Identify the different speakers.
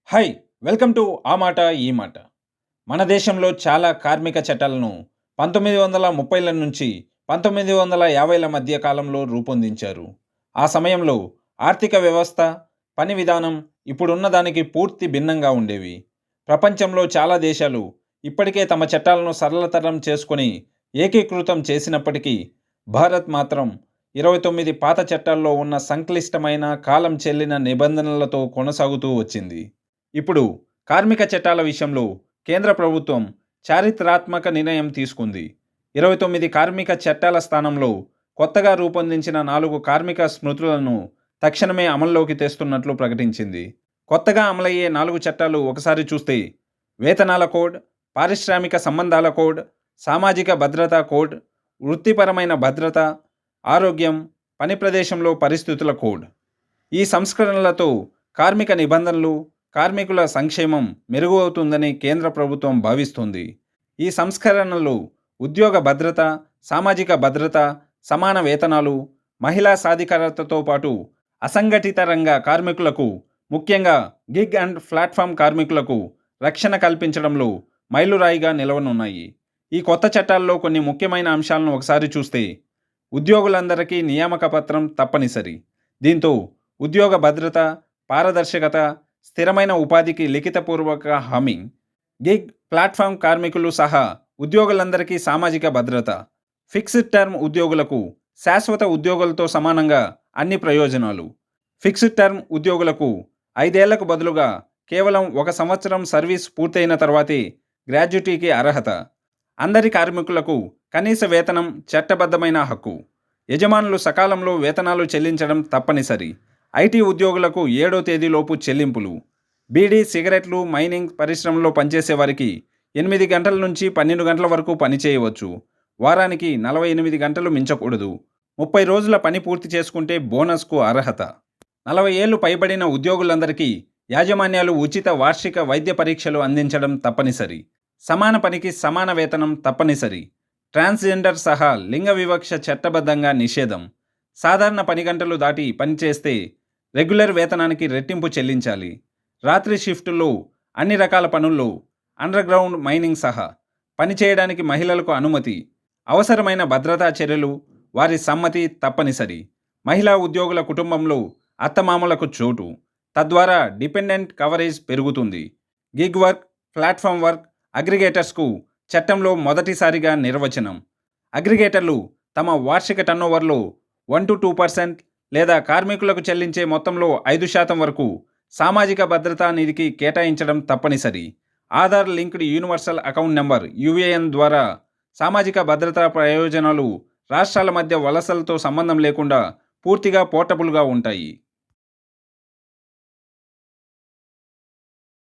Speaker 1: Hi! Welcome to ఆ మాట ఈ మాట. మన దేశంలో చాలా కార్మిక చట్టాలను 1930ల నుంచి 1950ల మధ్య కాలంలో రూపొందించారు. ఆ సమయంలో ఆర్థిక వ్యవస్థ, పని విధానం ఇప్పుడున్న దానికి పూర్తి భిన్నంగా ఉండేవి. ప్రపంచంలో చాలా దేశాలు ఇప్పటికే తమ చట్టాలను సరళతరం చేసుకొని ఏకీకృతం చేసినప్పటికీ, భారత్ మాత్రం 29 పాత చట్టాల్లో ఉన్న సంక్లిష్టమైన, కాలం చెల్లిన నిబంధనలతో కొనసాగుతూ వచ్చింది. ఇప్పుడు కార్మిక చట్టాల విషయంలో కేంద్ర ప్రభుత్వం చారిత్రాత్మక నిర్ణయం తీసుకుంది. 29 కార్మిక చట్టాల స్థానంలో కొత్తగా రూపొందించిన 4 కార్మిక స్మృతులను తక్షణమే అమల్లోకి తెస్తున్నట్లు ప్రకటించింది. కొత్తగా అమలయ్యే 4 చట్టాలు ఒకసారి చూస్తే వేతనాల కోడ్, పారిశ్రామిక సంబంధాల కోడ్, సామాజిక భద్రతా కోడ్, వృత్తిపరమైన భద్రత, ఆరోగ్యం, పని ప్రదేశంలో పరిస్థితుల కోడ్. ఈ సంస్కరణలతో కార్మిక నిబంధనలు, కార్మికుల సంక్షేమం మెరుగవుతుందని కేంద్ర ప్రభుత్వం భావిస్తుంది. ఈ సంస్కరణలు ఉద్యోగ భద్రత, సామాజిక భద్రత, సమాన వేతనాలు, మహిళా సాధికారతతో పాటు అసంఘటిత రంగ కార్మికులకు, ముఖ్యంగా గిగ్ అండ్ ప్లాట్ఫామ్ కార్మికులకు రక్షణ కల్పించడంలో మైలురాయిగా నిలవనున్నాయి. ఈ కొత్త చట్టాల్లో కొన్ని ముఖ్యమైన అంశాలను ఒకసారి చూస్తే, ఉద్యోగులందరికీ నియామక పత్రం తప్పనిసరి. దీంతో ఉద్యోగ భద్రత, పారదర్శకత, స్థిరమైన ఉపాధికి లిఖితపూర్వక హామీ. గిగ్, ప్లాట్ఫామ్ కార్మికులు సహా ఉద్యోగులందరికీ సామాజిక భద్రత. ఫిక్స్డ్ టర్మ్ ఉద్యోగులకు శాశ్వత ఉద్యోగులతో సమానంగా అన్ని ప్రయోజనాలు. ఫిక్స్డ్ టర్మ్ ఉద్యోగులకు 5 ఏళ్లకు బదులుగా కేవలం 1 సంవత్సరం సర్వీస్ పూర్తయిన తర్వాతే గ్రాడ్యుటీకి అర్హత. అందరి కార్మికులకు కనీస వేతనం చట్టబద్ధమైన హక్కు. యజమానులు సకాలంలో వేతనాలు చెల్లించడం తప్పనిసరి. ఐటీ ఉద్యోగులకు 7వ తేదీలోపు చెల్లింపులు. బీడీ, సిగరెట్లు, మైనింగ్ పరిశ్రమలో పనిచేసే వారికి 8 గంటల నుంచి 12 గంటల వరకు పనిచేయవచ్చు. వారానికి 48 గంటలు మించకూడదు. 30 రోజుల పని పూర్తి చేసుకుంటే బోనస్కు అర్హత. 40 ఏళ్లు పైబడిన ఉద్యోగులందరికీ యాజమాన్యాలు ఉచిత వార్షిక వైద్య పరీక్షలు అందించడం తప్పనిసరి. సమాన పనికి సమాన వేతనం తప్పనిసరి. ట్రాన్స్జెండర్ సహా లింగ వివక్ష చట్టబద్ధంగా నిషేధం. సాధారణ పని గంటలు దాటి పనిచేస్తే రెగ్యులర్ వేతనానికి రెట్టింపు చెల్లించాలి. రాత్రి షిఫ్టుల్లో, అన్ని రకాల పనుల్లో, అండర్గ్రౌండ్ మైనింగ్ సహా పనిచేయడానికి మహిళలకు అనుమతి. అవసరమైన భద్రతా చర్యలు, వారి సమ్మతి తప్పనిసరి. మహిళా ఉద్యోగుల కుటుంబంలో అత్తమామలకు చోటు. తద్వారా డిపెండెంట్ కవరేజ్ పెరుగుతుంది. గిగ్ వర్క్, ప్లాట్ఫామ్ వర్క్, అగ్రిగేటర్స్కు చట్టంలో మొదటిసారిగా నిర్వచనం. అగ్రిగేటర్లు తమ వార్షిక టర్నోవర్లో 1-2% లేదా కార్మికులకు చెల్లించే మొత్తంలో 5% వరకు సామాజిక భద్రతా నిధికి కేటాయించడం తప్పనిసరి. Aadhaar linked universal account number (UAN) ద్వారా సామాజిక భద్రతా ప్రయోజనాలు రాష్ట్రాల మధ్య వలసలతో సంబంధం లేకుండా పూర్తిగా పోర్టబుల్గా ఉంటాయి.